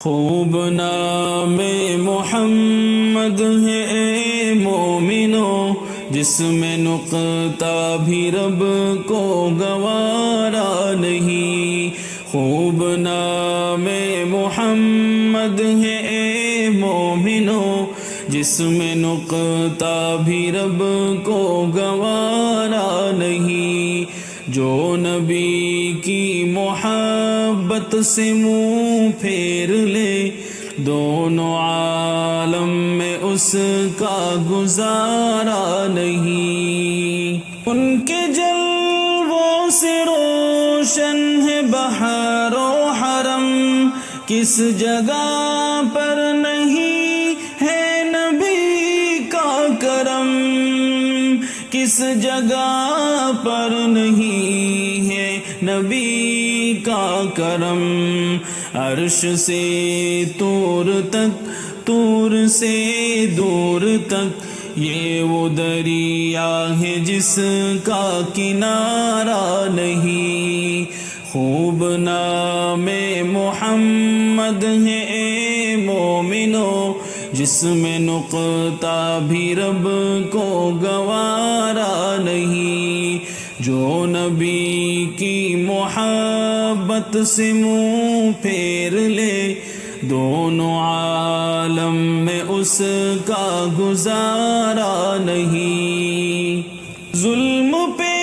خوب نام محمد ہے اے مومنو، جس میں نقطہ بھی رب کو گوارا نہیں۔ خوب نام محمد ہے اے مومنو، جس میں نقطہ بھی رب کو گوارا نہیں۔ جو نبی کی محبت سے منہ پھیر لے، دونوں عالم میں اس کا گزارا نہیں۔ ان کے جلووں سے روشن ہے بحر و حرم، کس جگہ پر نہیں ہے نبی کا کرم، کس جگہ پر نہیں ہے نبی کا کرم۔ عرش سے طور تک، طور سے دور تک، یہ وہ دریا ہے جس کا کنارہ نہیں۔ خوب نام محمد ہے اے مومنو، جس میں نقطہ بھی رب کو گوارا نہیں۔ جو نبی کی محبت سے منہ پھیر لے، دونوں عالم میں اس کا گزارا نہیں۔ ظلم پہ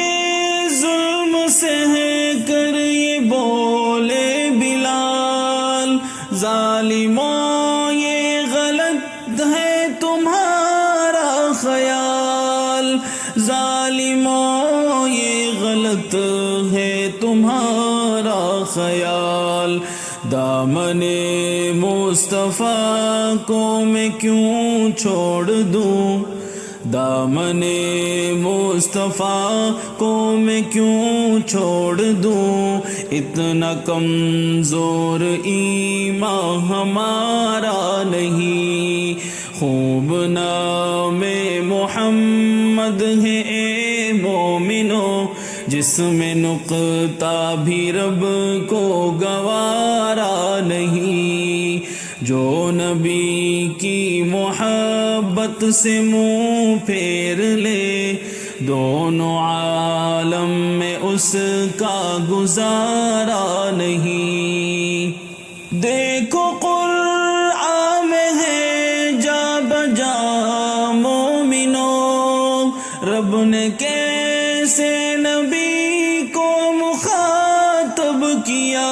ظلم سہ کر یہ بولے بلال، ظالموں یہ غلط ہے تمہارا خیال، ظالموں یہ غلط ہے تمہارا خیال۔ دامن مصطفیٰ کو میں کیوں چھوڑ دوں، دامن مصطفیٰ کو میں کیوں چھوڑ دوں، اتنا کمزور ایمان ہمارا نہیں۔ خوب نام محمد ہے اے مومنو، جس میں نقطہ بھی رب کو گوارا نہیں۔ جو نبی کی محبت سے منہ پھیر لے، دونوں عالم میں اس کا گزارا نہیں۔ دیکھو قرآن میں ہے جا بجا مومنو، رب نے کیسے نبی کو مخاطب کیا،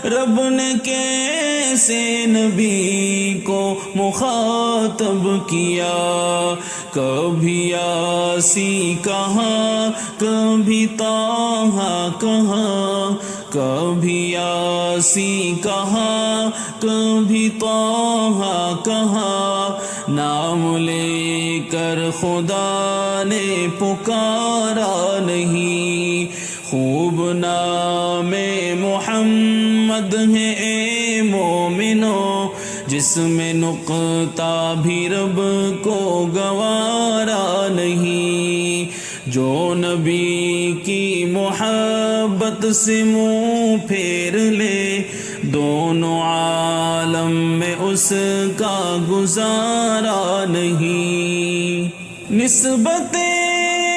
رب نے کیسے نبی کو مخاطب کیا۔ کبھی یاسی کہا، کبھی طٰہٰ کہا، کبھی یاسی کہا، کبھی طٰہٰ کہا، نام لے کر خدا نے پکارا نہیں۔ خوب نام محمد ہے اے مومنو، جس میں نقطہ بھی رب کو گوارا نہیں۔ جو نبی کی محبت سے منہ پھیر لے، دونوں عالم میں اس کا گزارا نہیں۔ نسبت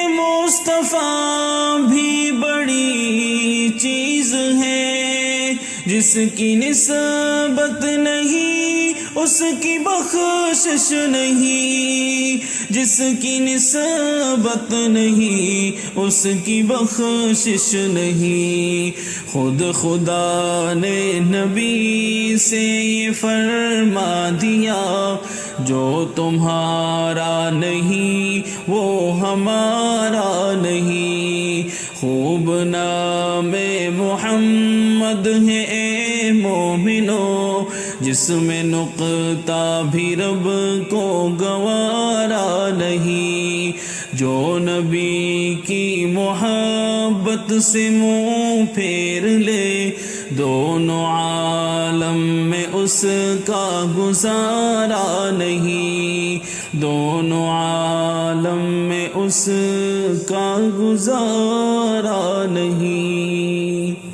مصطفیٰ بھی بڑی چیز ہے، جس کی نسبت نہیں اس کی بخشش نہیں، جس کی نسبت نہیں اس کی بخشش نہیں۔ خود خدا نے نبی سے یہ فرما دیا، جو تمہارا نہیں وہ ہمارا نہیں۔ خوب نام محمد ہے اے مومنو، جس میں نقطہ بھی رب کو گوارا نہیں۔ جو نبی کی محبت سے منہ پھیر لے، دونوں عالم میں اس کا گزارا نہیں، دونوں عالم میں اس کا گزارا نہیں۔